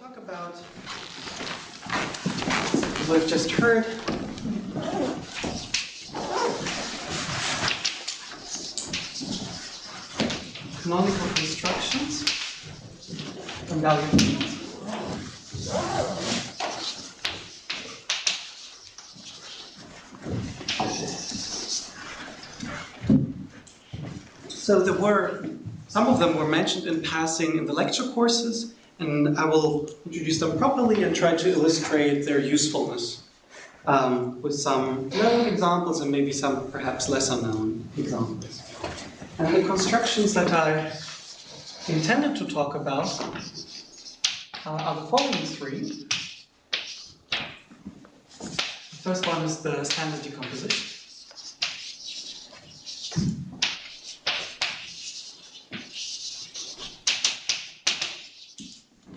talk about what we've just heard. Canonical constructions and valuations. So some of them were mentioned in passing in the lecture courses, and I will introduce them properly and try to illustrate their usefulness with some known examples and maybe some perhaps lesser known examples. And the constructions that I intended to talk about are the following three. The first one is the standard decomposition.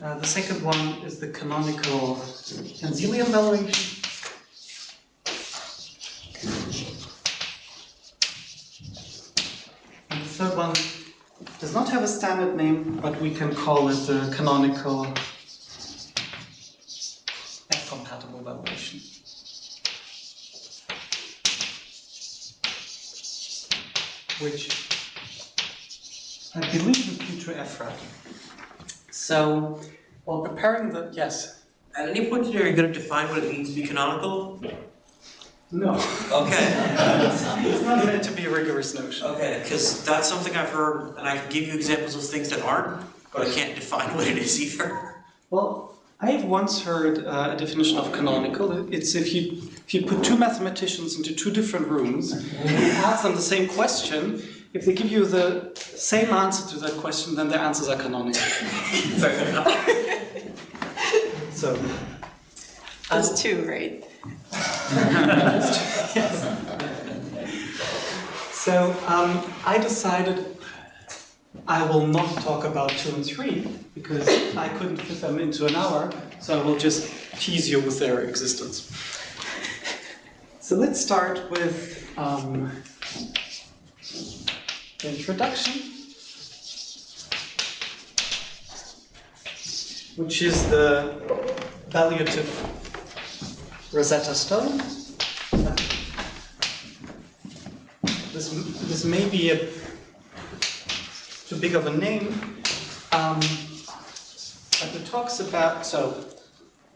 The second one is the canonical henselian valuation. And the third one does not have a standard name, but we can call it the canonical F-compatible valuation. Which I believe is due to F-rat. So, while preparing the, yes? At any point today, are you going to define what it means to be canonical? No. Okay. It's not meant to be a rigorous notion. Okay, because that's something I've heard, and I can give you examples of things that aren't, but I can't define what it is either. Well, I have once heard a definition of canonical. It's if you put two mathematicians into two different rooms and you ask them the same question, if they give you the same answer to that question, then their answers are canonical. Fair enough. So, Those two, right? Yes. So I decided I will not talk about 2 and 3 because I couldn't fit them into an hour, so I will just tease you with their existence. So let's start with the introduction, which is the valuative Rosetta Stone. This may be too big of a name, but it talks about, so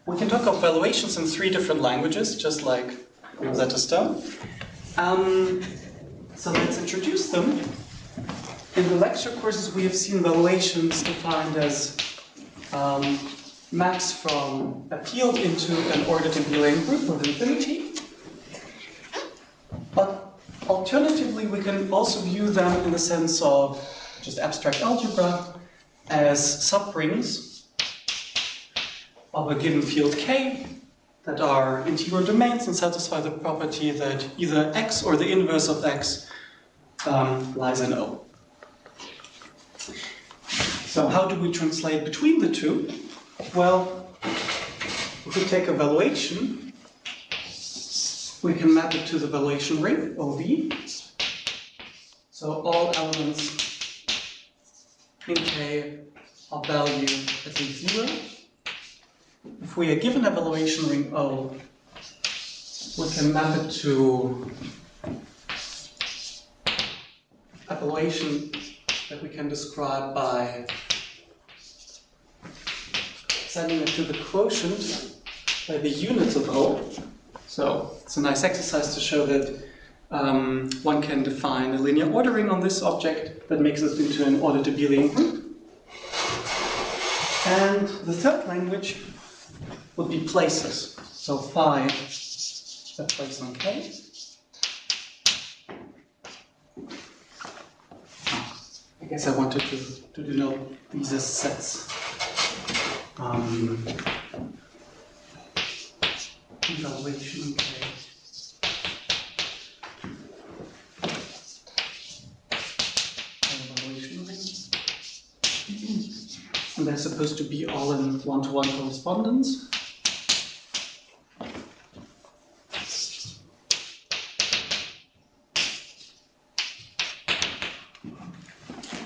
we can talk of valuations in 3 different languages, just like Rosetta Stone. So let's introduce them. In the lecture courses, we have seen valuations defined as maps from a field into an ordered abelian group with infinity. But alternatively, we can also view them in the sense of just abstract algebra as subrings of a given field K that are integral domains and satisfy the property that either X or the inverse of X lies in O. So how do we translate between the two? Well, if we take a valuation, we can map it to the valuation ring, OV. So all elements in K of value at least 0. If we are given a valuation ring O, we can map it to a valuation that we can describe by sending it to the quotient by the units of O. So it's a nice exercise to show that one can define a linear ordering on this object that makes it into an ordered abelian group. And the third language would be places. So phi, a place on K. I guess I wanted to denote these as sets. Evaluation, okay. Evaluation rings. And they're supposed to be all in one-to-one correspondence.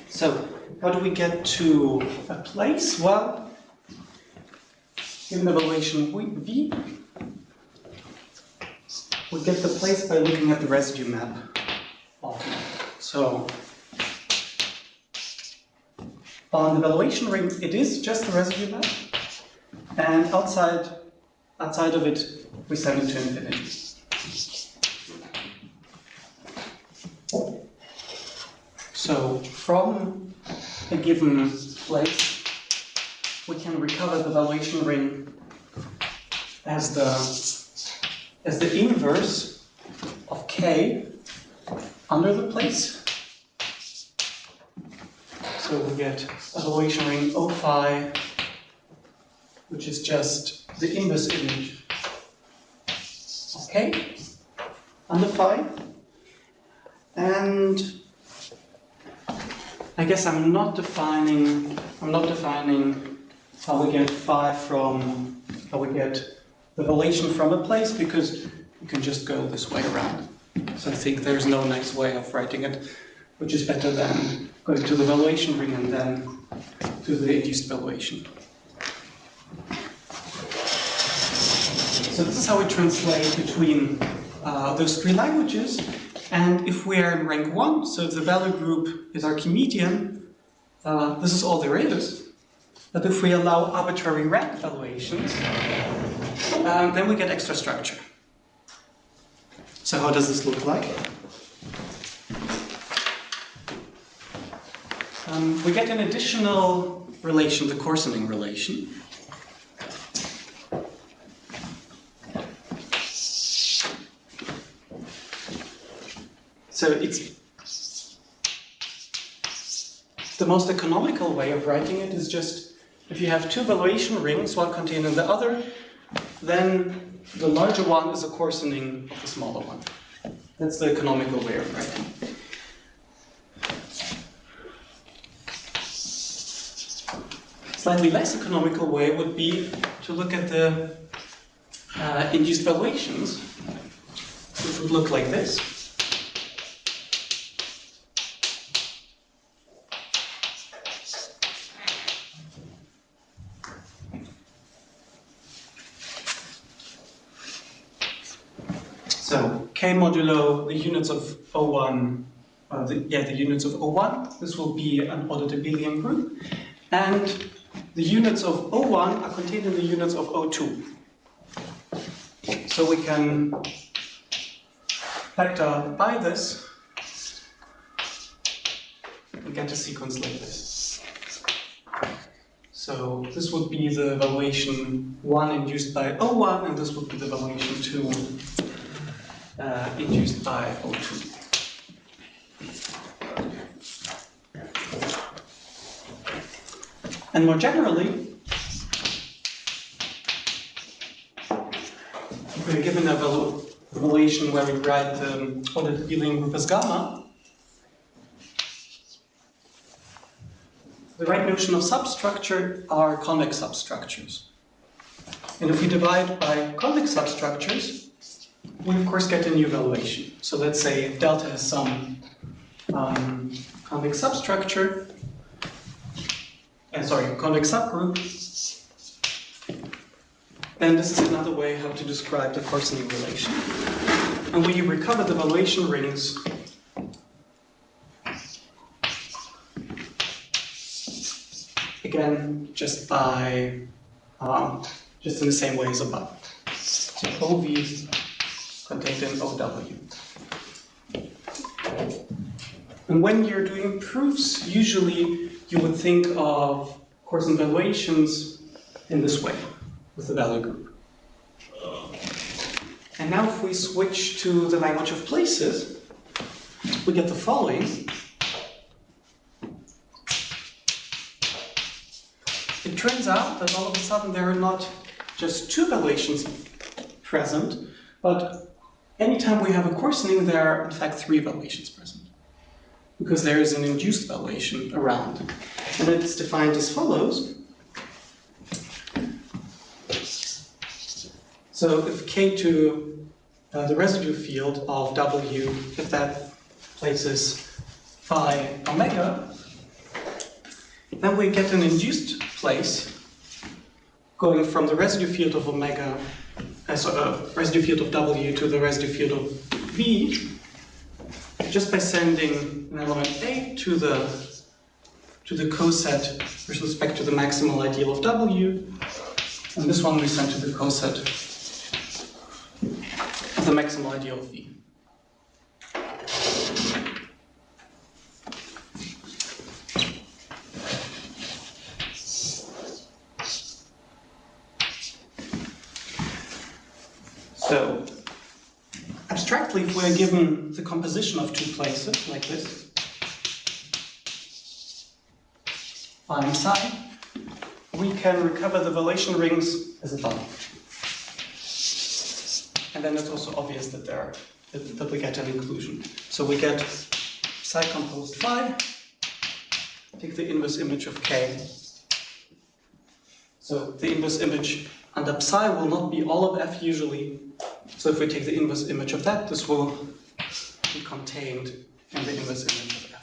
So, how do we get to a place? Well, given the valuation V, we get the place by looking at the residue map of it. So on the valuation ring, it is just the residue map, and outside of it, we send it to infinity. So from a given place, we can recover the valuation ring as the inverse of K under the place. So we get a valuation ring O phi, which is just the inverse image of K under phi. And I guess I'm not defining how we get phi from, how we get the valuation from a place, because you can just go this way around. So I think there's no nice way of writing it, which is better than going to the valuation ring and then to the induced valuation. So this is how we translate between those three languages. And if we are in rank 1, so if the value group is Archimedean, this is all there is. But if we allow arbitrary rank valuations, then we get extra structure. So how does this look like? We get an additional relation, the coarsening relation. So it's the most economical way of writing it is just if you have two valuation rings, one contained in the other, then the larger one is a coarsening of the smaller one. That's the economical way of writing. Slightly less economical way would be to look at the induced valuations, which would look like this. So K modulo the units of O1, the units of O1, this will be an ordered abelian group, and the units of O1 are contained in the units of O2. So we can factor by this and get a sequence like this. So this would be the valuation 1 induced by O1, and this would be the valuation 2 induced by O2. And more generally, if we're given a valuation where we write the ordered abelian group as gamma, the right notion of substructure are convex substructures. And if we divide by convex substructures, we of course get a new valuation. So let's say delta has some convex substructure, convex subgroup, then this is another way how to describe the coarsening relation. And we recover the valuation rings again just by just in the same way as above. So OV contained in OW. And when you're doing proofs, usually you would think of coarsen valuations in this way, with the value group. And now if we switch to the language of places, we get the following. It turns out that all of a sudden there are not just two valuations present, but anytime we have a coarsening, there are in fact three valuations present, because there is an induced valuation around. And it's defined as follows. So if K2, the residue field of W, if that place is phi omega, then we get an induced place going from the residue field of omega, residue field of W to the residue field of V, just by sending an element A to the coset with respect to the maximal ideal of W, and this one we send to the coset of the maximal ideal of V. So, abstractly, if we're given the composition of two places, like this, phi and psi, we can recover the valuation rings as above. And then it's also obvious that that we get an inclusion. So we get psi composed phi, take the inverse image of k. So the inverse image under psi will not be all of f usually. So if we take the inverse image of that, this will be contained in the inverse image of f.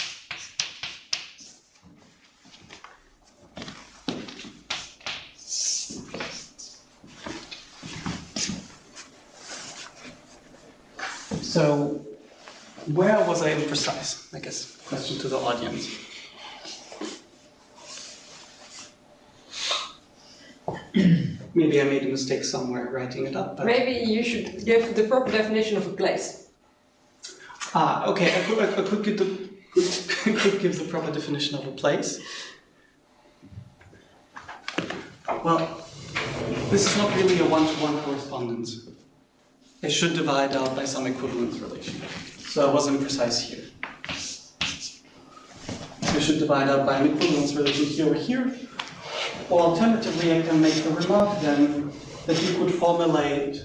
So where was I imprecise? I guess question to the audience. Maybe I made a mistake somewhere writing it up. But Maybe you should give the proper definition of a place. Okay, I could give the proper definition of a place. Well, this is not really a one-to-one correspondence. I should divide out by some equivalence relation. So I wasn't precise here. I should divide out by an equivalence relation here or here. Or alternatively, I can make the remark then that you could formulate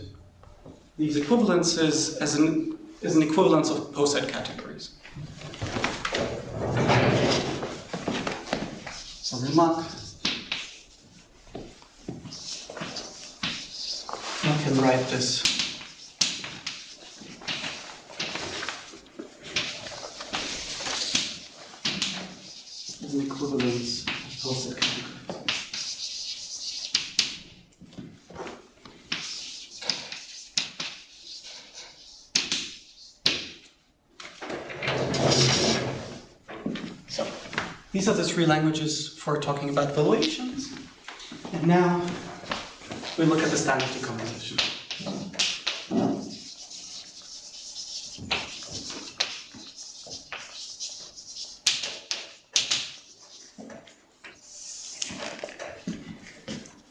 these equivalences as an equivalence of poset categories. So remark. I can write this. As an equivalence of poset categories. These are the three languages for talking about valuations. And now we look at the standard decomposition.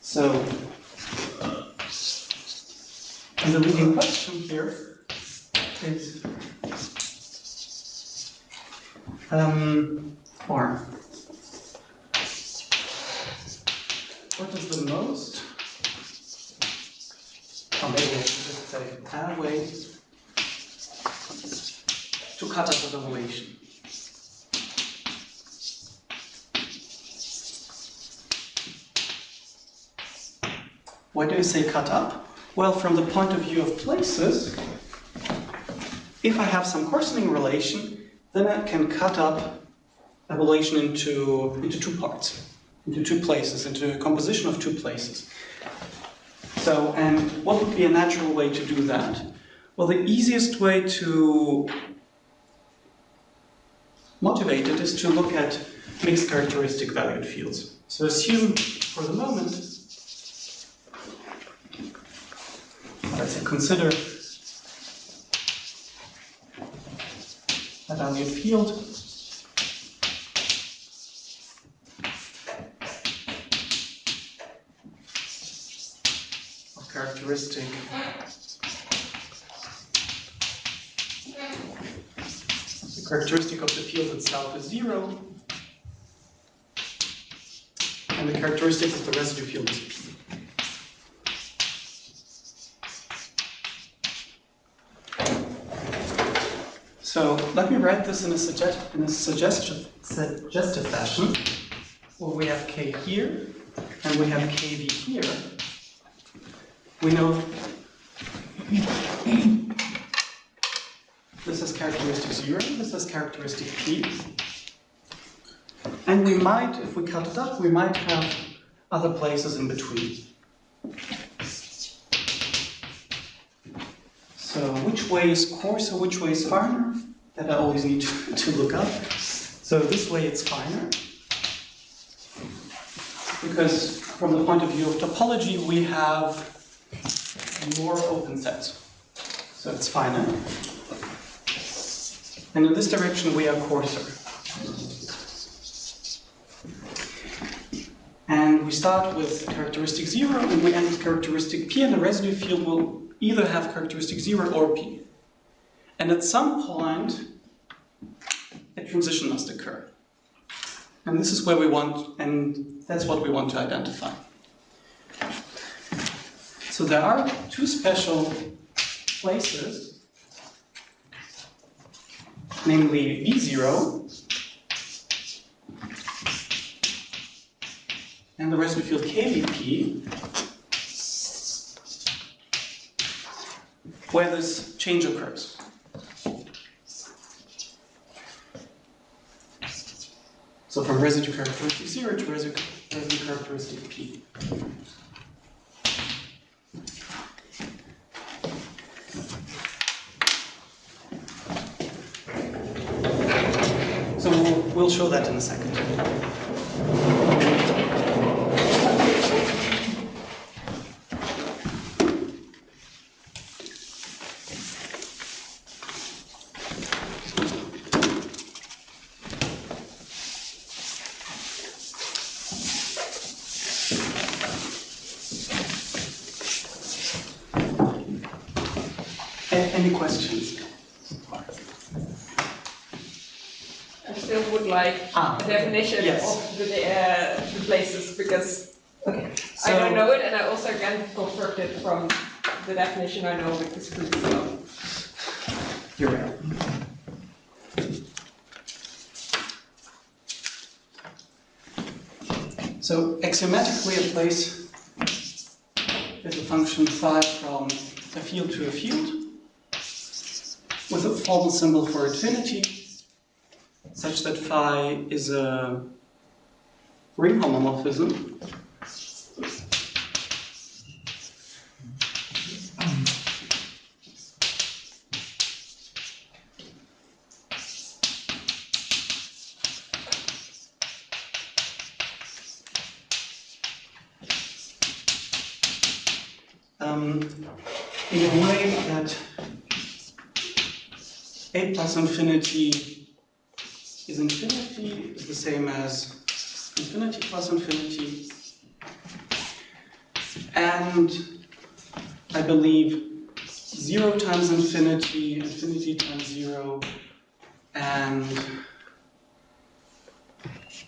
So, and the leading question here is, what is the most, or maybe I should just say, a way to cut up the valuation? Why do you say cut up? Well, from the point of view of places, if I have some coarsening relation, then I can cut up a relation into two parts, into two places, into a composition of two places. So, and what would be a natural way to do that? Well, the easiest way to motivate it is to look at mixed characteristic valued fields. So assume for the moment, let's say consider a valued field of characteristic the characteristic of the field itself is 0, and the characteristic of the residue field is p. So let me write this in a suggestive fashion, where we have k here, and we have kv here. We know this is characteristic 0, this is characteristic p. And we might, if we cut it up, we might have other places in between. So which way is coarser, which way is finer? That I always need to look up. So this way it's finer. Because from the point of view of topology, we have more open sets. So it's finer. And in this direction, we are coarser. And we start with characteristic 0, and we end with characteristic p, and the residue field will either have characteristic 0 or p. And at some point, a transition must occur. And this is where we want, and that's what we want to identify. So there are two special places, namely V0 and the residue field KVP, where this change occurs. So from residue characteristic 0 to residue characteristic P. So we'll show that in a second. Any questions? I still would like a definition of the places because I don't know it, and I also can construct it from the definition I know with this group. So. You're right. So axiomatically, a place is a function phi from a field to a field with a formal symbol for infinity, such that phi is a ring homomorphism. In a way that A plus infinity is infinity is the same as infinity plus infinity. And I believe 0 times infinity, infinity times 0, and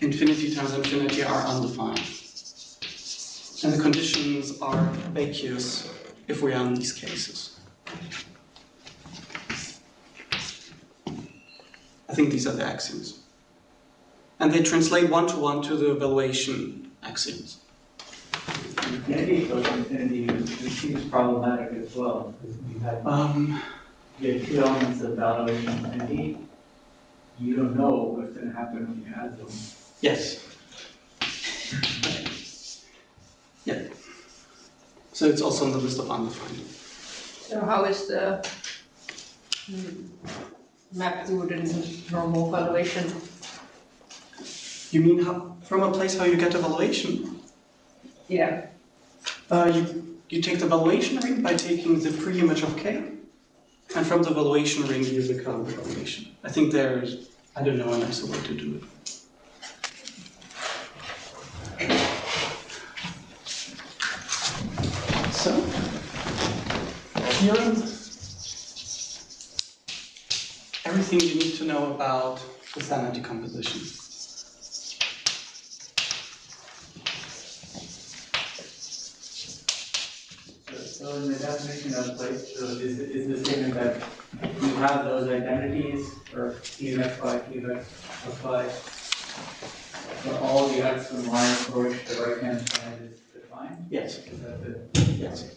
infinity times infinity are undefined. And the conditions are vacuous if we are in these cases. I think these are the axioms. And they translate one-to-one to the valuation axioms. Infinity plus infinity seems problematic as well, because you have two elements of valuation infinity. You don't know what's going to happen when you add them. Yes. Yeah. So it's also on the list of undefined. So how is the map to the normal valuation? You mean from a place how you get a valuation? Yeah. You take the valuation ring by taking the pre-image of K, and from the valuation ring you become the valuation. I think there's, I don't know a nicer way to do it. So, here, everything you need to know about the standard decomposition. So in the definition of place, so is the statement that you have those identities for Q(x) by Q(x) plus phi for all the x and y for which the right hand side is defined? Yes. Is that the Yes.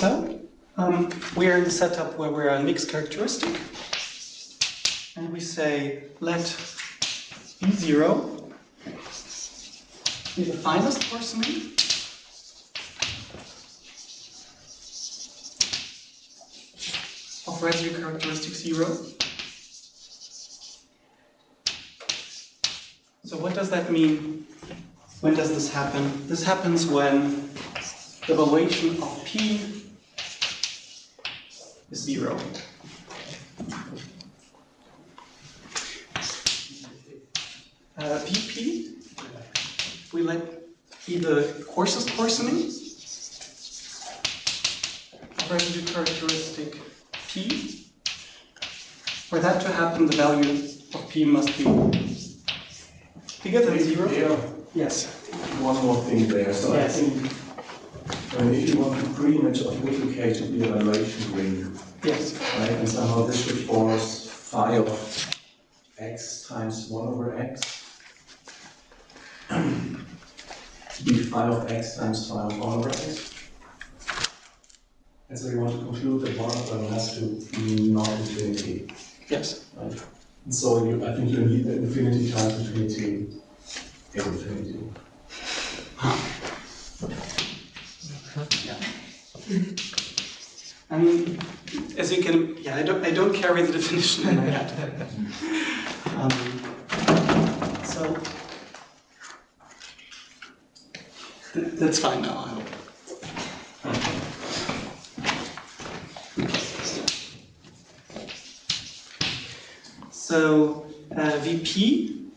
So, we are in the setup where we're a mixed characteristic, and we say let B0 be the finest worsening of residue characteristic 0. So what does that mean? When does this happen? This happens when the valuation of P is 0. VP, we let be the coarsest worsening of residue characteristic P. For that to happen, the value of P must be bigger than 0. Yeah. Yes. One more thing there. So Yes. I think if you want to pre-image or duplicate to be a valuation ring, Yes. right, and somehow this should force phi of x times 1 over x to be phi of x times phi of 1 over x. And so you want to conclude that one of them has to be not infinity. Yes. Right? And so I think you need the infinity times infinity in infinity. Yeah. I mean, as you can, yeah, I don't carry the definition in my head. So that's fine now, I hope. So VP,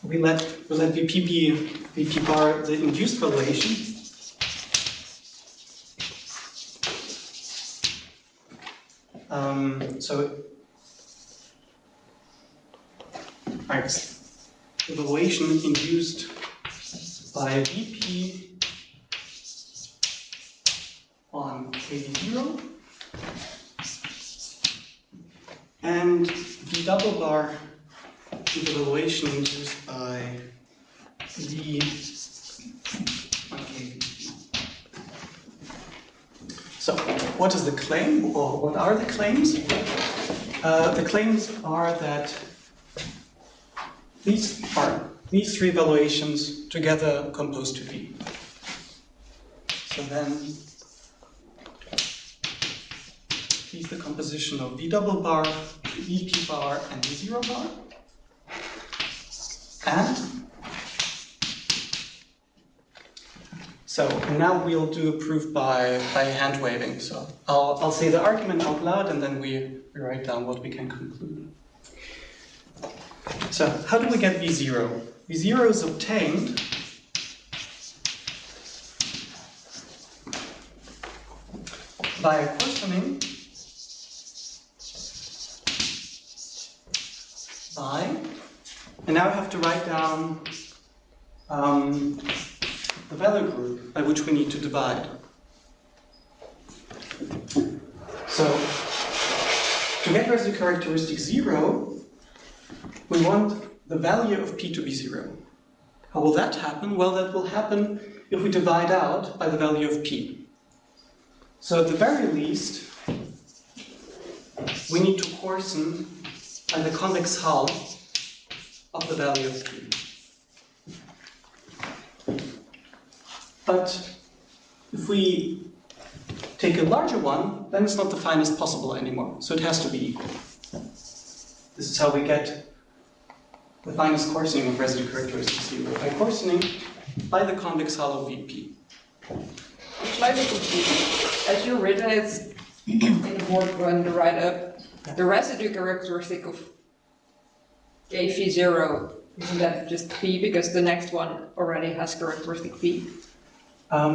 we let VP be VP bar the induced valuation. So the valuation induced by VP on KV0 and V double bar is the valuation induced by V on KV. So, what is the claim, or what are the claims? The claims are that these three valuations together compose to V. So then, here's the composition of V double bar, VP bar, and V0 bar. And so now we'll do a proof by hand waving. So I'll say the argument out loud and then we write down what we can conclude. So how do we get V0? V0 is obtained by a coarsening by, and now I have to write down the value group by which we need to divide. So, to get residue characteristic 0, we want the value of P to be 0. How will that happen? Well, that will happen if we divide out by the value of P. So at the very least, we need to coarsen by the convex hull of the value of P. But if we take a larger one, then it's not the finest possible anymore, so it has to be equal. This is how we get the finest coarsening of residue characteristic 0, by coarsening by the convex hull of VP. Slightly confused. As you written it in the board when the write-up, the residue characteristic of KV0, isn't that just P because the next one already has characteristic P? I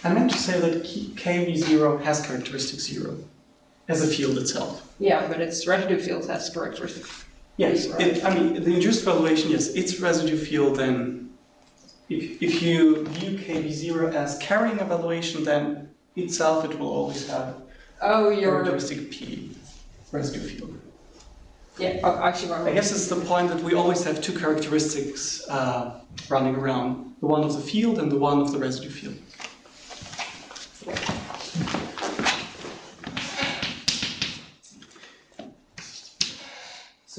meant to say that KV0 has characteristic 0 as a field itself. Yeah, but its residue field has characteristic Yes, P, right? I mean, the induced valuation, yes, its residue field then, if you view KV0 as carrying a valuation, then itself it will always have characteristic P residue field. Yeah, I see what I guess it's the point that we always have two characteristics running around, the one of the field and the one of the residue field.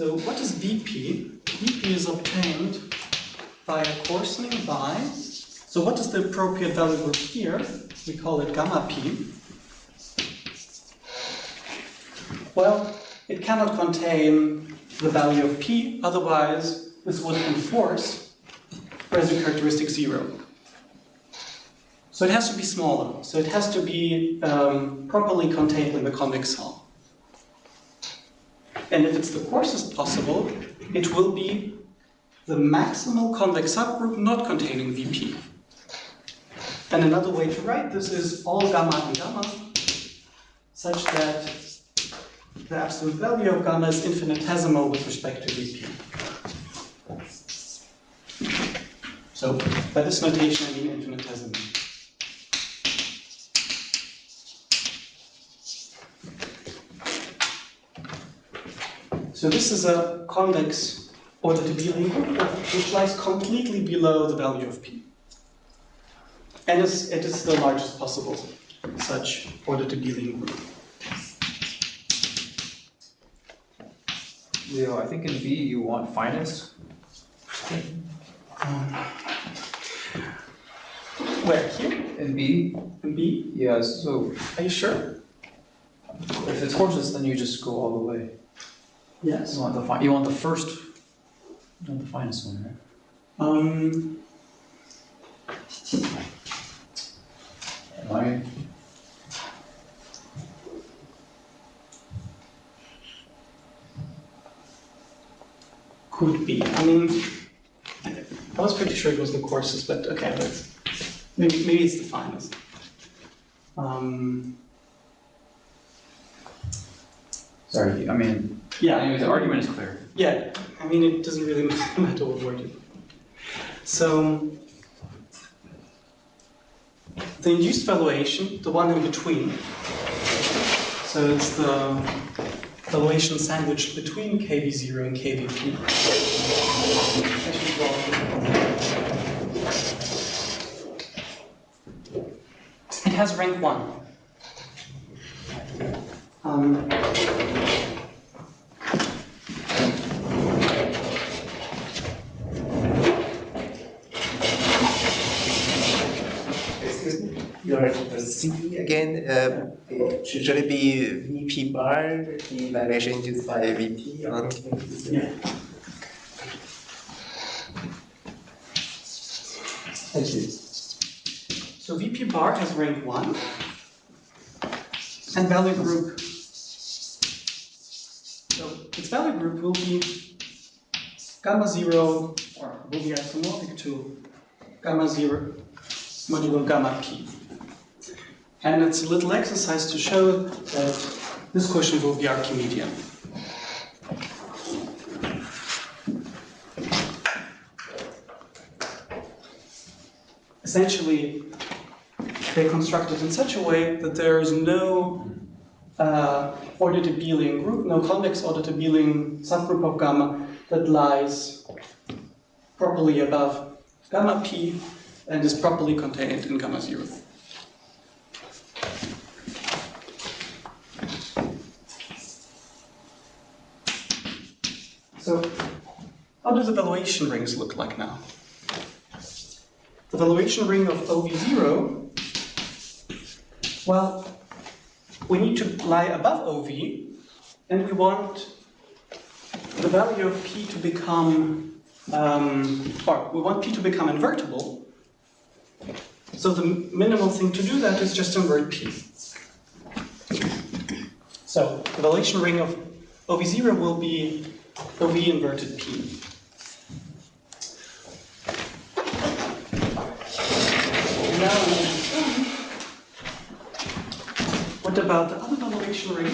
So what is VP? VP is obtained via coarsening by, so what is the appropriate value group here? We call it gamma P. Well, it cannot contain the value of P, otherwise this would enforce present characteristic 0. So it has to be smaller. So it has to be properly contained in the convex cell. And if it's the coarsest possible, it will be the maximal convex subgroup not containing VP. And another way to write this is all gamma and gamma, such that the absolute value of gamma is infinitesimal with respect to VP. So by this notation I mean infinitesimal. So this is a convex order-to-Dealing group which lies completely below the value of P. And it is the largest possible such order-to-Dealing group. Leo, I think in B you want finest. Where? Here? In B? In B? Yeah, so Are you sure? if it's coarsest, then you just go all the way. Yes. You want the you want the first, you want the finest one, right? Am I? Could be. I mean, I was pretty sure it was the coarsest, but okay, maybe it's the finest. Sorry, I mean, Yeah. anyway, the argument is clear. Yeah, I mean, it doesn't really matter what word you. So, the induced valuation, the one in between, so it's the valuation sandwiched between KV0 and KVP. It has rank 1. Your C again, should it be VP bar, the variation induced by VP on Yeah. Thank you. So VP bar has rank 1, and value group. So its value group will be gamma 0, or will be isomorphic to gamma 0 modulo gamma P. And it's a little exercise to show that this quotient will be Archimedean. Essentially, they construct it in such a way that there is no order-to-Beeling group, no convex order-to-Beeling subgroup of gamma that lies properly above gamma P and is properly contained in gamma 0. So, how do the valuation rings look like now? The valuation ring of OV0, well, we need to lie above OV, and we want the value of P to become, or we want P to become invertible. So the minimal thing to do that is just invert P. So the valuation ring of OV0 will be OV inverted P. Now, what about the other valuation ring?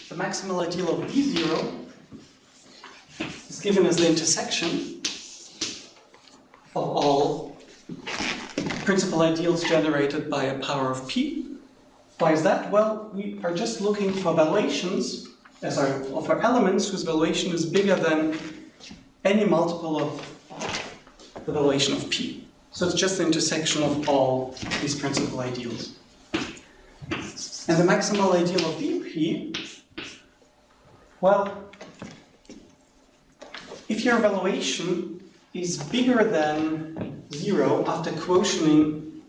The maximal ideal of B0 is given as the intersection of all principal ideals generated by a power of P. Why is that? Well, we are just looking for valuations, for elements whose valuation is bigger than any multiple of the valuation of P. So it's just the intersection of all these principal ideals. And the maximal ideal of VP, well, if your valuation is bigger than 0 after quotienting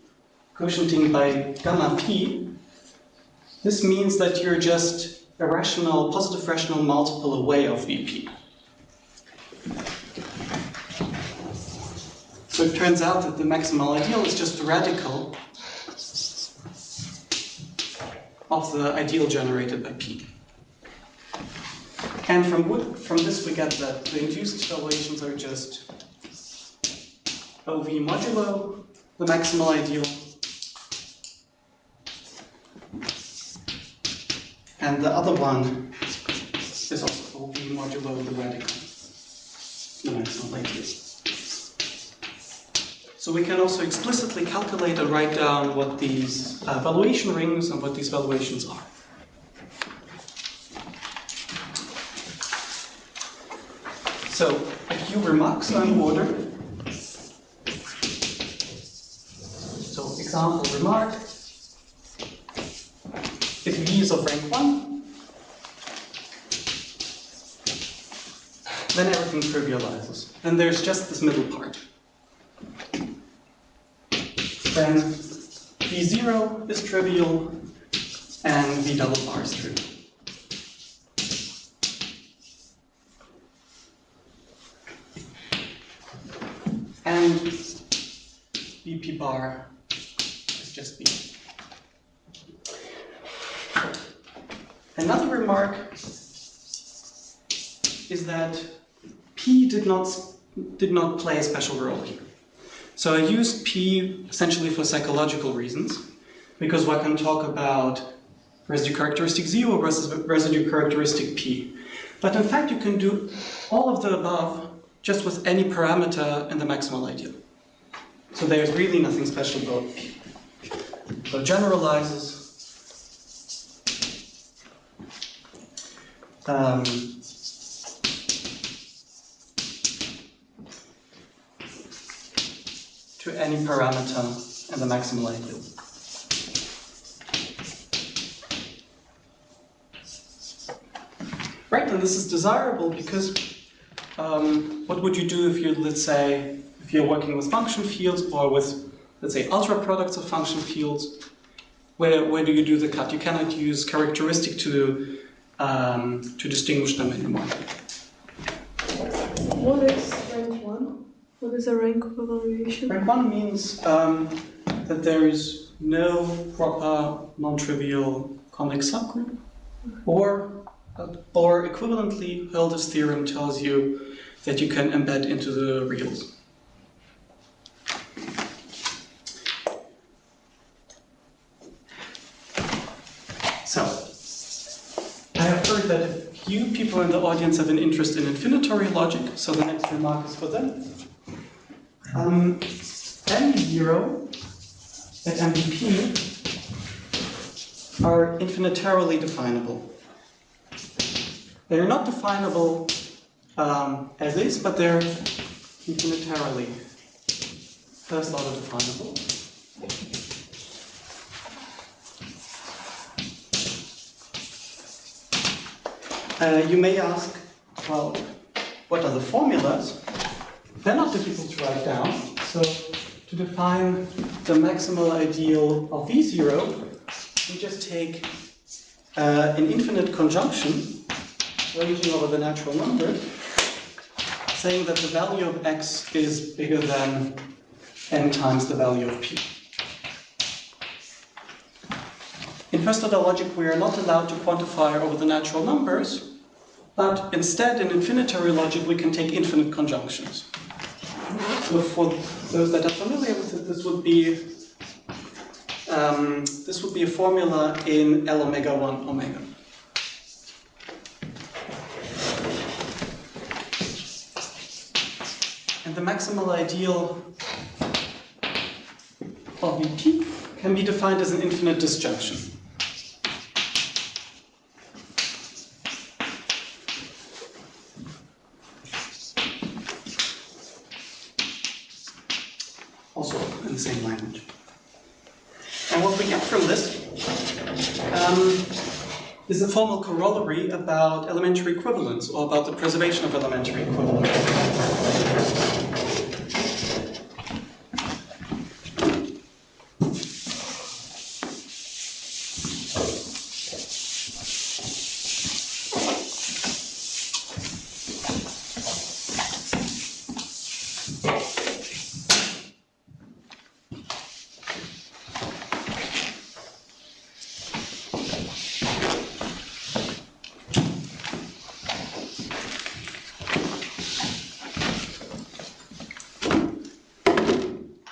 by gamma P, this means that you're just a positive rational multiple away of VP. So it turns out that the maximal ideal is just a radical of the ideal generated by P. And from this we get that the induced valuations are just OV modulo the maximal ideal, and the other one is also OV modulo the radical, the maximal ideal. So we can also explicitly calculate and write down what these valuation rings and what these valuations are. So a few remarks are in order. So example remark, if V is of rank 1, then everything trivializes. Then there's just this middle part. Then V0 is trivial and V double bar is trivial. And VP bar is just V. Another remark is that P did not play a special role here. So I used P essentially for psychological reasons, because one can talk about residue characteristic 0 versus residue characteristic P. But in fact, you can do all of the above just with any parameter in the maximal ideal. So there's really nothing special about P. So it generalizes. To any parameter in the maximal ideal. Right, and this is desirable because what would you do if you, let's say, if you're working with function fields or with, let's say, ultra products of function fields? Where do you do the cut? You cannot use characteristic to distinguish them anymore. What is rank 1? What is a rank of evaluation? Rank 1 means that there is no proper non-trivial convex subgroup, or equivalently, Hölder's theorem tells you that you can embed into the reals. So, I have heard that if you people in the audience have an interest in infinitory logic, so the next remark is for them. M0 at MVP are infinitarily definable. They're not definable as is, but they're infinitarily first order definable. You may ask, well, what are the formulas? They're not difficult to write down. So to define the maximal ideal of V0, we just take an infinite conjunction ranging over the natural number, saying that the value of x is bigger than n times the value of p. In first order logic, we are not allowed to quantify over the natural numbers, but instead in infinitary logic, we can take infinite conjunctions. So for those that are familiar with it, this would be a formula in L omega 1 omega. And the maximal ideal of VP can be defined as an infinite disjunction. same language. And what we get from this is a formal corollary about elementary equivalence, or about the preservation of elementary equivalence.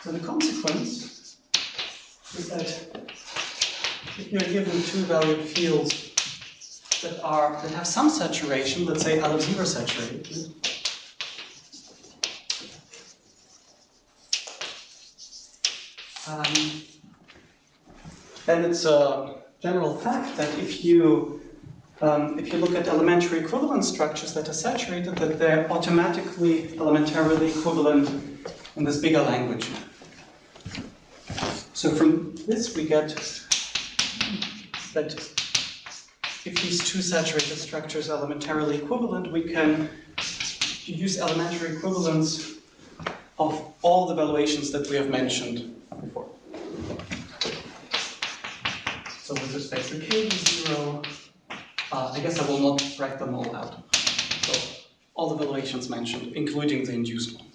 So the consequence is that if you're given two valued fields that have some saturation, let's say L0 saturated, then it's a general fact that if you look at elementary equivalent structures that are saturated, that they're automatically elementarily equivalent in this bigger language. So from this we get that if these two saturated structures are elementarily equivalent, we can use elementary equivalence of all the valuations that we have mentioned before. So with respect to K0, I guess I will not write them all out. So all the valuations mentioned, including the induced ones.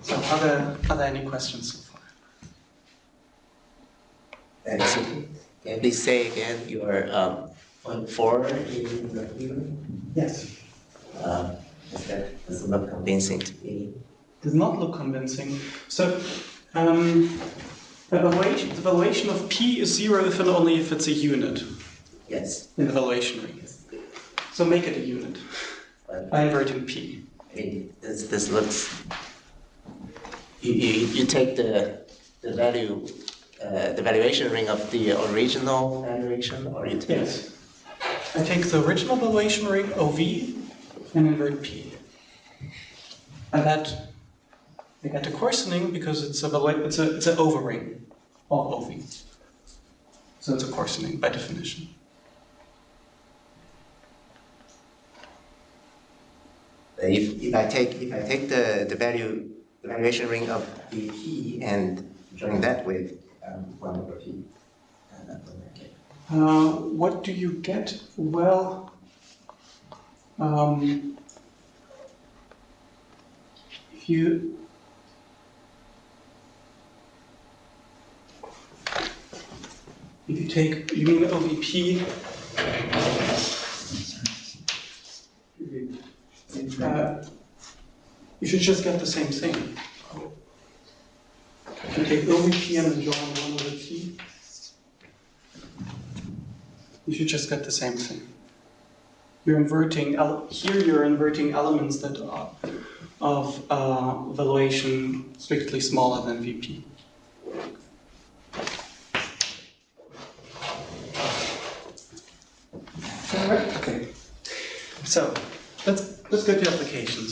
So are there any questions so far? So can you please say again your point 4 in the theory? Yes. That does not convincing to me. Does not look convincing. So the valuation of P is 0 if and only if it's a unit. Yes. In the valuation ring. So make it a unit by inverting P. I mean, this looks. You take the value, the valuation ring of the original valuation, or you take. Yes. I take the original valuation ring OV and invert P. And that I get a coarsening because it's an overring of OV. So it's a coarsening by definition. If I take the valuation ring of the P and join that with 1 over P. What do you get? Well, if you take, you mean OVP? You should just get the same thing. If you take OVP and then join 1 over P, you should just get the same thing. You're inverting, here you're inverting elements that are of valuation strictly smaller than VP. Okay. So let's go to applications.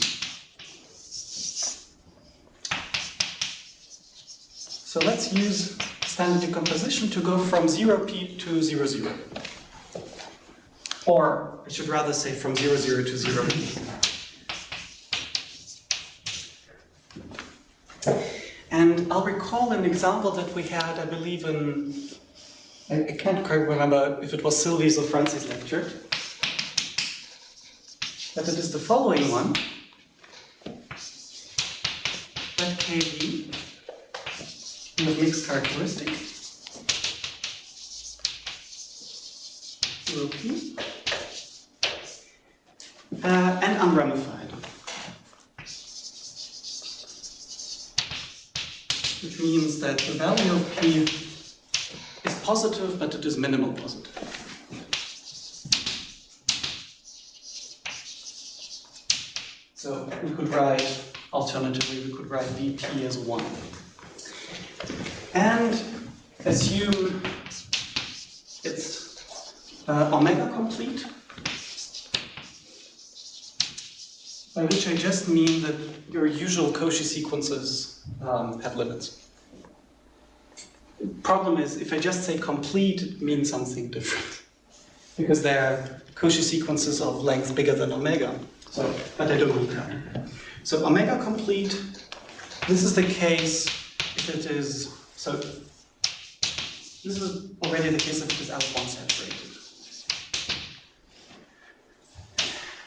So let's use standard decomposition to go from 0p to 0, 0. Or I should rather say from 0, 0 to 0p. And I'll recall an example that we had, I believe, I can't quite remember if it was Sylvie's or Francie's lecture. But it is the following one. Let KV with mixed characteristic 0p and unramified, which means that the value of p is positive, but it is minimal positive. So we could write, alternatively, we could write Vp as 1. And assume it's omega complete. by which I just mean that your usual Cauchy sequences have limits. The problem is, if I just say complete, it means something different. Because they're Cauchy sequences of length bigger than omega. So, but I don't need that. So omega complete, this is the case if it is, so this is already the case if it is L1 saturated.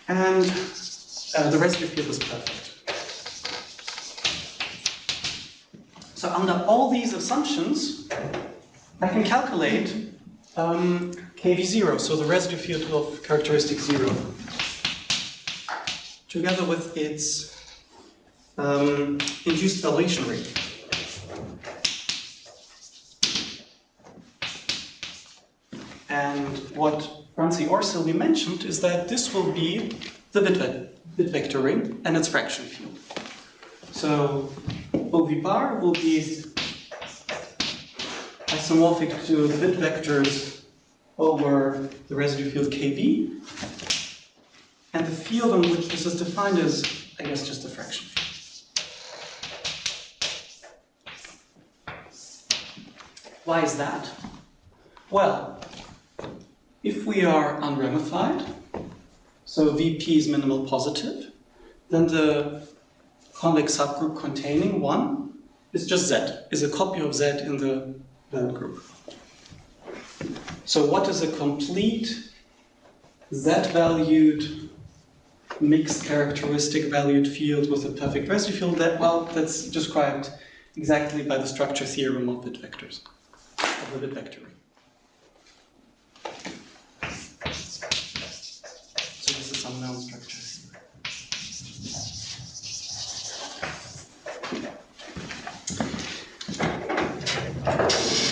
And the residue field is perfect. So under all these assumptions, I can calculate KV0, so the residue field of characteristic 0, together with its induced valuation rate. And what Franzi Orsilvi mentioned is that this will be the bit vector ring and its fraction field. So OV bar will be isomorphic to the bit vectors over the residue field KV. And the field on which this is defined is, I guess, just a fraction field. Why is that? Well, if we are unramified, so VP is minimal positive, then the convex subgroup containing 1 is just Z, is a copy of Z in the band group. So what is a complete Z-valued mixed characteristic valued field with a perfect residue field? That's described exactly by the structure theorem of bit vectors, of the bit vector ring. So this is some known structure theorem.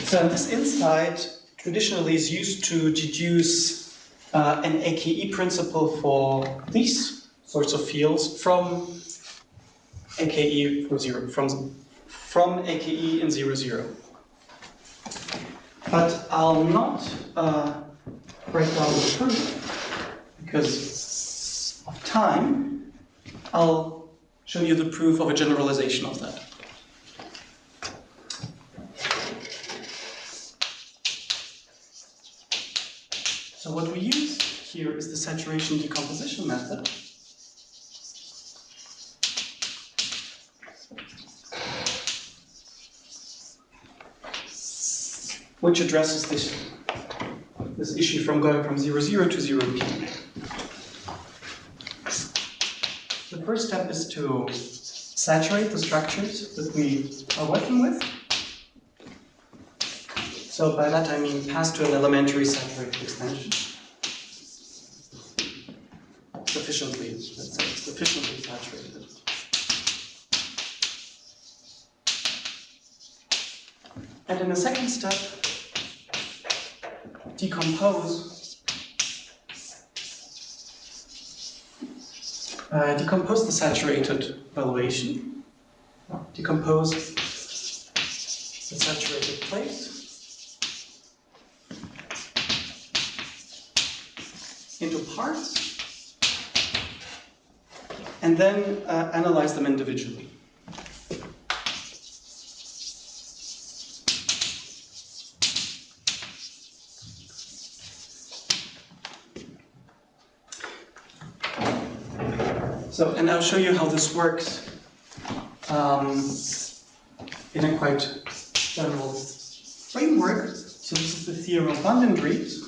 So this insight traditionally is used to deduce an AKE principle for these sorts of fields from AKE from 0, from AKE in 0, 0. But I'll not break down the proof because of time. I'll show you the proof of a generalization of that. So what we use here is the saturation decomposition method. Which addresses this issue from going from 0, 0 to 0 p. The first step is to saturate the structures that we are working with. So by that I mean pass to an elementary saturated extension. Sufficiently, let's say, sufficiently saturated. And in the second step, decompose the saturated valuation. Decompose the saturated place into parts, and then analyze them individually. So, and I'll show you how this works in a quite general framework. So this is the theorem of Vandenbriet,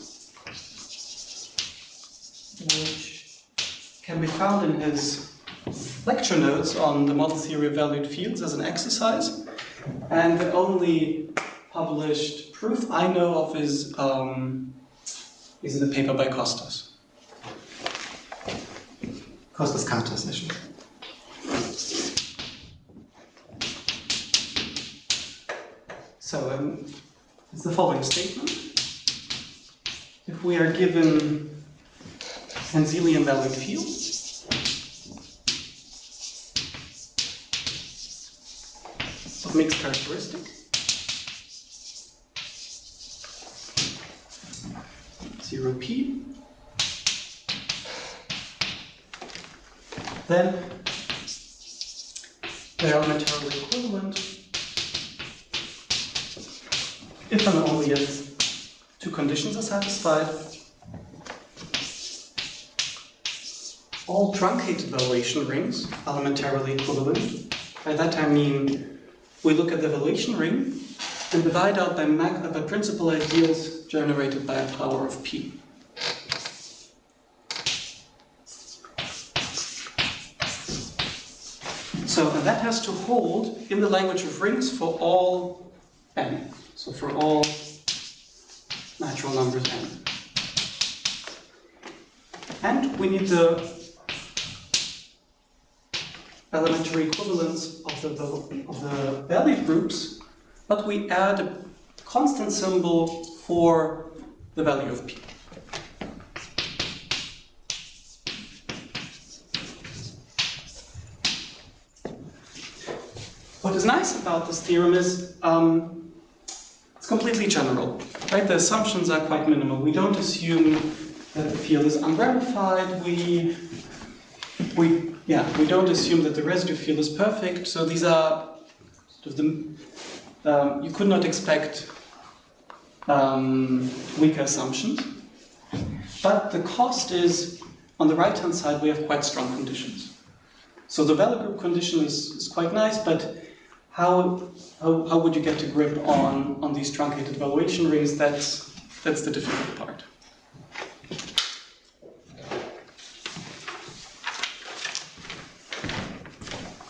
which can be found in his lecture notes on the model theory of valued fields as an exercise. And the only published proof I know of is in a paper by Costas. Costas Kantas, actually. So it's the following statement. If we are given henselian valued fields of mixed characteristic, zero p, then they're elementarily equivalent if and only if two conditions are satisfied. All truncated valuation rings are elementarily equivalent. By that I mean we look at the valuation ring and divide out by principal ideals generated by a power of P. So and that has to hold in the language of rings for all n. So for all natural numbers n. And we need the elementary equivalence of the value groups, but we add a constant symbol for the value of P. What is nice about this theorem is it's completely general, right? The assumptions are quite minimal. We don't assume that the field is unramified. We don't assume that the residue field is perfect. So these are sort of the you could not expect weaker assumptions. But the cost is on the right-hand side we have quite strong conditions. So the value group condition is quite nice, but how would you get a grip on these truncated valuation rings? That's the difficult part.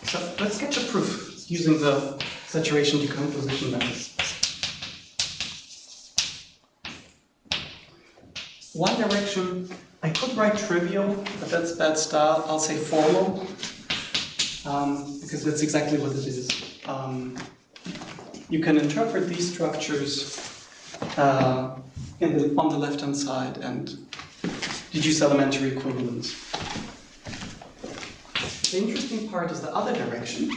So let's sketch a proof using the saturation decomposition method. One direction, I could write trivial, but that's a bad start. I'll say formal, because that's exactly what it is. You can interpret these structures on the left-hand side and deduce elementary equivalence. The interesting part is the other direction,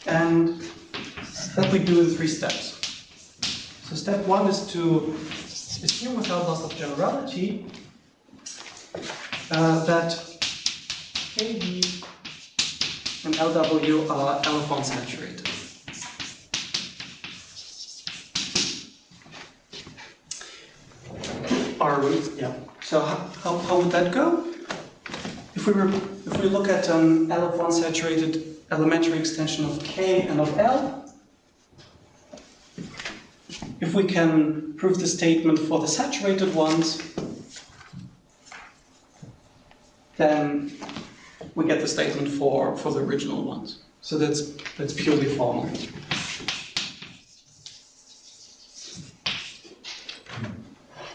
and that we do in 3 steps. So step 1 is to assume without loss of generality that KB and LW are L1 saturated. So how would that go? If we look at an L1 saturated elementary extension of K and of L, if we can prove the statement for the saturated ones, then we get the statement for the original ones. So that's purely formal.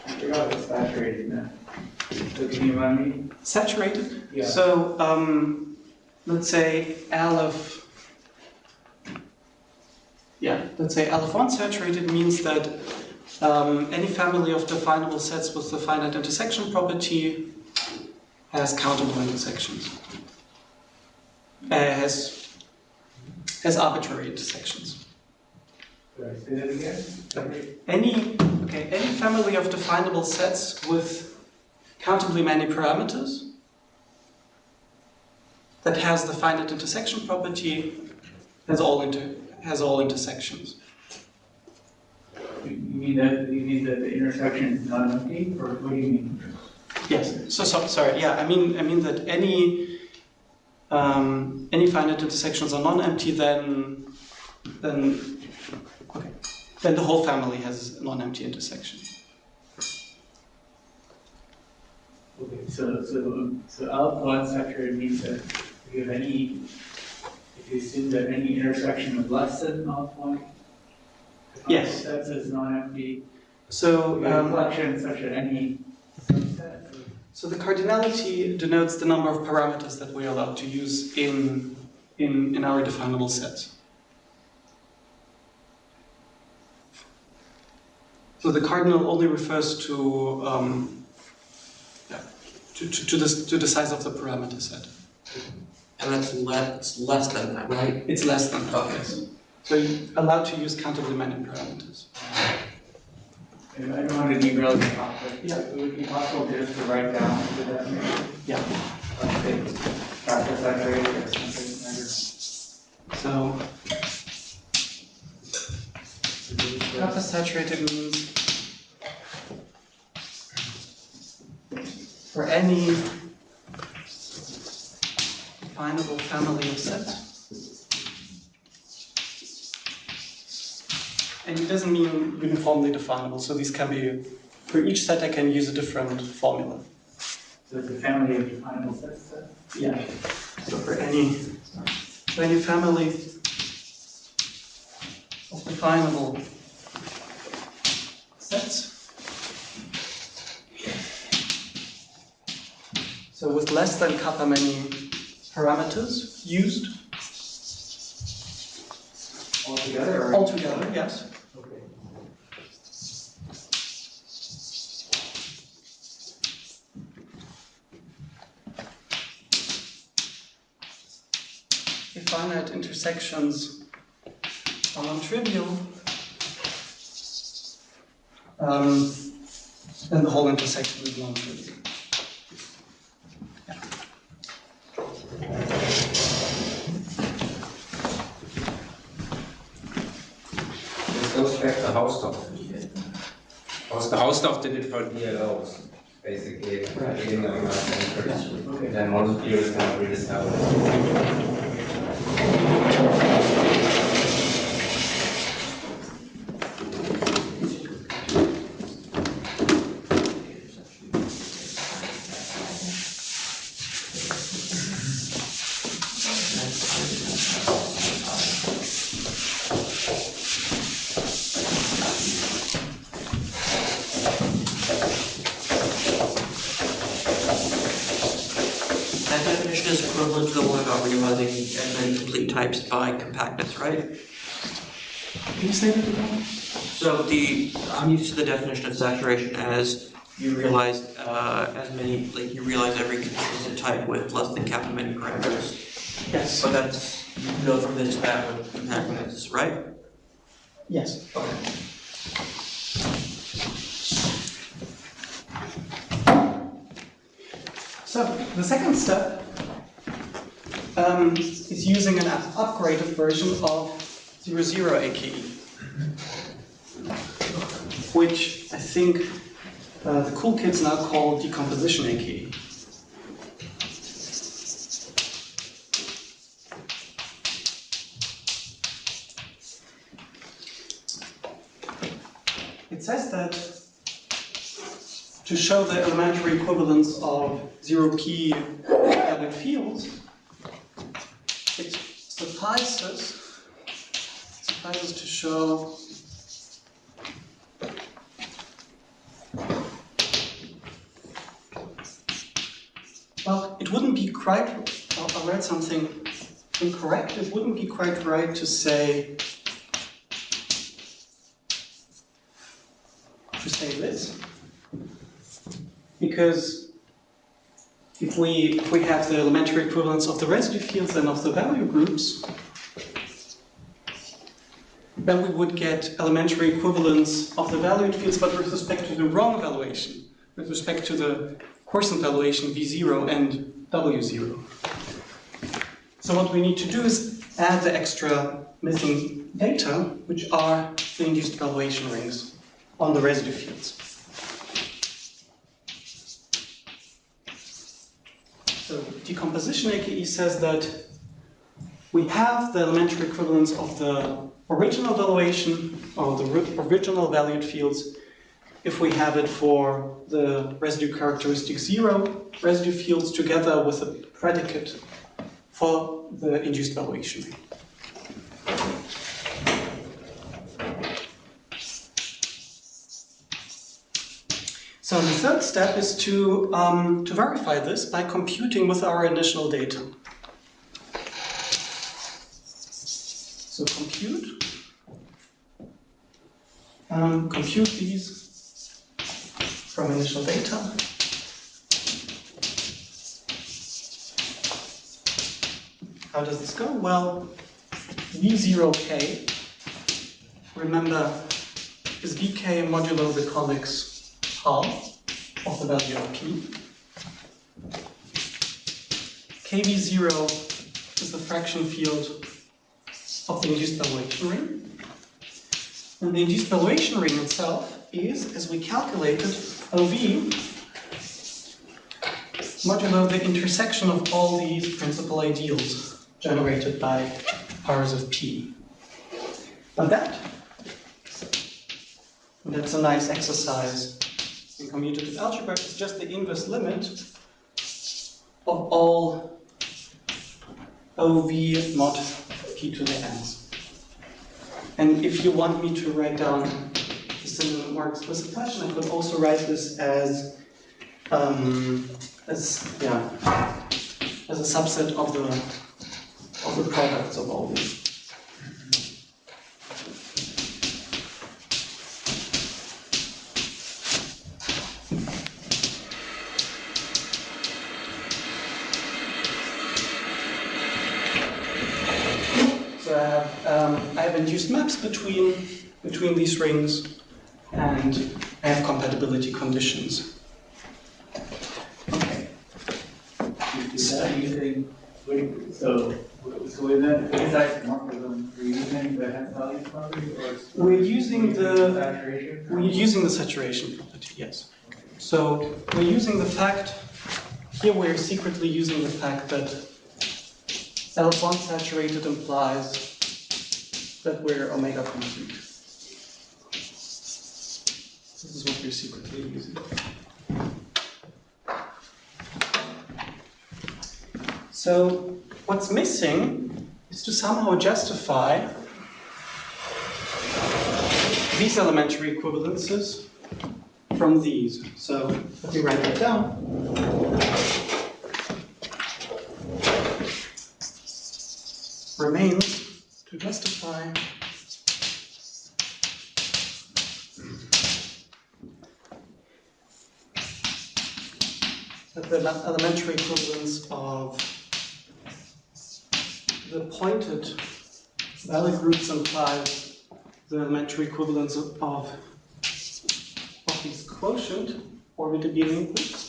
I forgot what's saturated now. So can you remind me? Saturated? Yeah. So let's say let's say L1 saturated means that any family of definable sets with the finite intersection property has countable intersections. Has arbitrary intersections. Sorry, say that again? Any family of definable sets with countably many parameters that has the finite intersection property has all intersections. You mean that the intersection is not empty, or what do you mean? Yes. Sorry. Yeah. I mean that any finite intersections are non-empty, then the whole family has a non-empty intersection. Okay. So L1 saturated means that if you assume that any intersection of less than L1, Yes. Sets is non-empty. So Reflection such that any subset. So the cardinality denotes the number of parameters that we are allowed to use in our definable sets. So the cardinal only refers to the size of the parameter set. And that's less than that, right? It's less than that. Yes. So you're allowed to use countably many parameters. And I don't want to derail the topic. Yeah. It would be possible just to write down the definition. Yeah. Okay. Factor saturated concentration measure. So kappa saturated means for any definable family of sets. And it doesn't mean uniformly definable, so these can be, for each set I can use a different formula. So it's a family of definable sets. Yeah. So for any family of definable sets, so with less than kappa many parameters used, Altogether? Or? altogether, yes. Okay. If finite intersections are non-trivial, then the whole intersection is non-trivial. This goes back to Hausdorff. Hausdorff did it for DLOs, basically. Beginning of the last century. Then model theory is kind of rediscovered. That definition is equivalent to the one about realizing as many complete types by compactness, right? Can you say that again? So I'm used to the definition of saturation as you realize you realize every consistent type with less than kappa many parameters. Yes. But that's, you can go from this to that with compactness, right? Yes. So the second step is using an upgraded version of 00 AKE, which I think the cool kids now call decomposition AKE. It says that to show the elementary equivalence of 0p valued fields, it suffices to show well, it wouldn't be quite, I read something incorrect, it wouldn't be quite right to say this, because if we have the elementary equivalence of the residue fields and of the value groups, then we would get elementary equivalence of the valued fields, but with respect to the wrong valuation, with respect to the quotient valuation V0 and W0. So what we need to do is add the extra missing data, which are the induced valuation rings on the residue fields. So decomposition AKE says that we have the elementary equivalence of the original valuation, or the original valued fields, if we have it for the residue characteristic 0 residue fields together with a predicate for the induced valuation ring. So the third step is to verify this by computing with our initial data. So compute these from initial data. How does this go? Well, V0k, remember, is Vk modulo the convex half of the value of p. KV0 is the fraction field of the induced valuation ring. And the induced valuation ring itself is, as we calculated, OV modulo the intersection of all these principal ideals generated by powers of P. And that's a nice exercise in commutative algebra. It's just the inverse limit of all OV mod P to the n. And if you want me to write down this in a more explicit fashion, I could also write this as a subset of the products of all these. So I have induced maps between these rings, and I have compatibility conditions. Okay. Is that using, so in that precise morphism, we're using the henselian property, or We're using the saturation? saturation property, yes. So we're using the fact, here we're secretly using the fact that L1 saturated implies that we're omega complete. This is what we're secretly using. So what's missing is to somehow justify these elementary equivalences from these. So let me write that down. Remains to justify that the elementary equivalence of the pointed valid groups implies the elementary equivalence of these quotient orbited unit groups.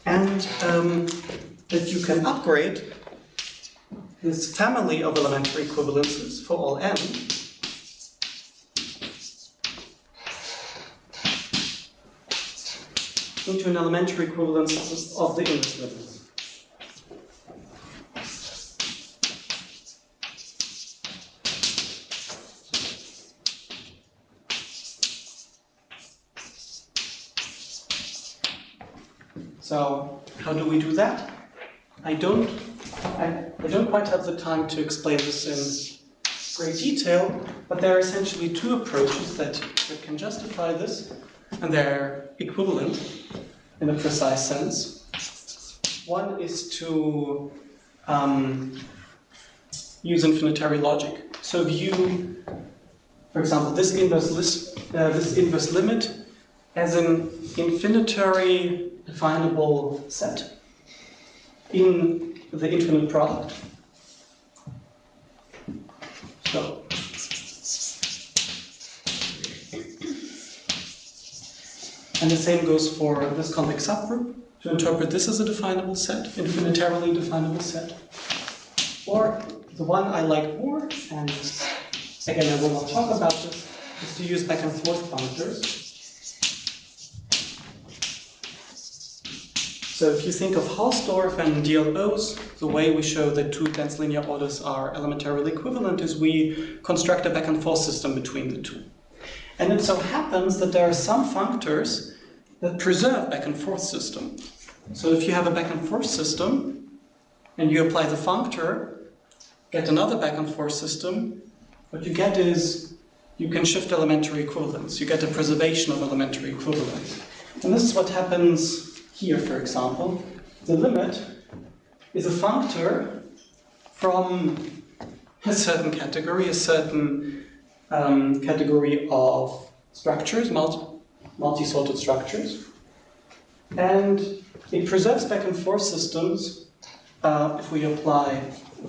And that you can upgrade this family of elementary equivalences for all n into an elementary equivalence of the inverse limits. So how do we do that? I don't quite have the time to explain this in great detail, but there are essentially two approaches that can justify this, and they're equivalent in a precise sense. One is to use infinitary logic. So view, for example, this inverse limit as an infinitary definable set in the infinite product. So and the same goes for this convex subgroup, to interpret this as a definable set, infinitarily definable set. Or the one I like more, and again I will not talk about this, is to use back and forth functors. So if you think of Hausdorff and DLOs, the way we show that two dense linear orders are elementarily equivalent is we construct a back and forth system between the two. And it so happens that there are some functors that preserve back and forth system. So if you have a back and forth system, and you apply the functor, get another back and forth system, what you get is you can shift elementary equivalence. You get a preservation of elementary equivalence. And this is what happens here, for example. The limit is a functor from a certain category, category of structures, multi-sorted structures. And it preserves back and forth systems if we apply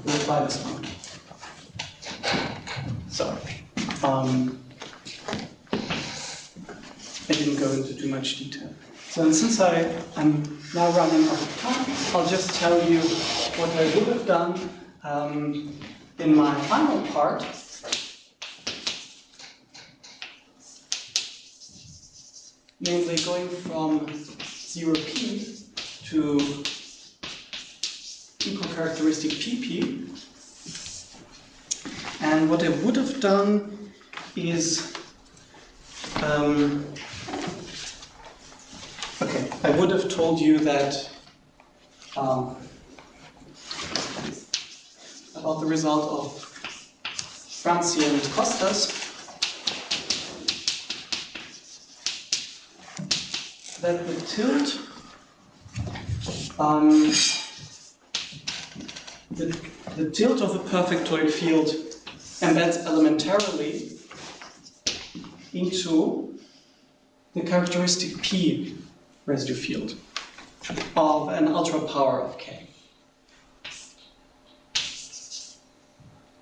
this functor. So, didn't go into too much detail. So and since I'm now running out of time, I'll just tell you what I would have done in my final part. Namely going from 0p to eco-characteristic pp. And what I would have done is, I would have told you that about the result of Franci and Costas, that the tilt the tilt of a perfectoid field embeds elementarily into the characteristic P residue field of an ultra power of K.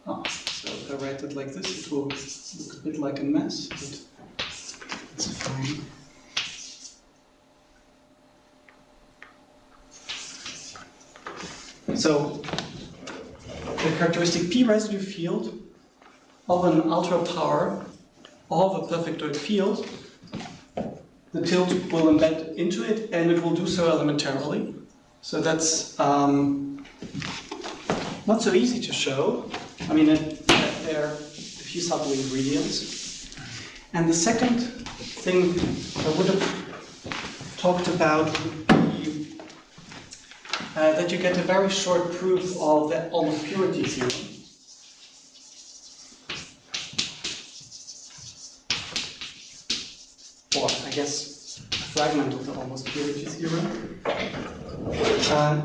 So if I write it like this, it will look a bit like a mess, but it's fine. So the characteristic P residue field of an ultra power of a perfectoid field, the tilt will embed into it, and it will do so elementarily. So that's not so easy to show. I mean, there are a few subtle ingredients. And the second thing I would have talked about would be that you get a very short proof of the almost purity theorem. Or, I guess, a fragment of the almost purity theorem.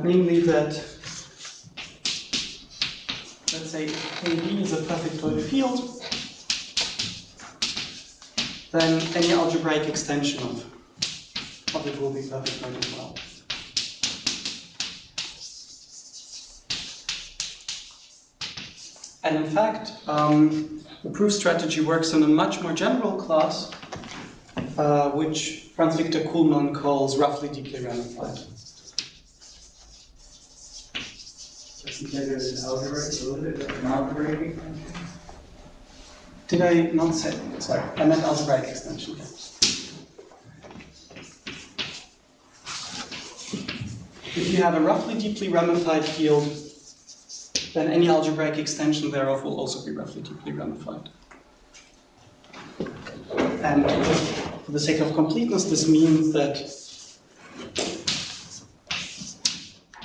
Namely that, let's say, KB is a perfectoid field, then any algebraic extension of it will be perfectoid as well. And in fact, the proof strategy works in a much more general class, which Franz Victor Kuhlmann calls roughly deeply ramified. Did I not say? Sorry, I meant algebraic extension. If you have a roughly deeply ramified field, then any algebraic extension thereof will also be roughly deeply ramified. And just for the sake of completeness, this means that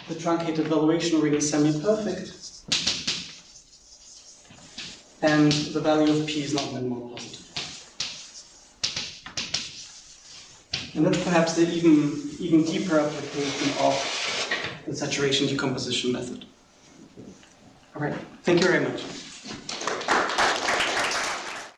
the truncated valuation ring is semi-perfect, and the value of P is not minimal positive. And that's perhaps the even deeper application of the saturation decomposition method. All right, thank you very much.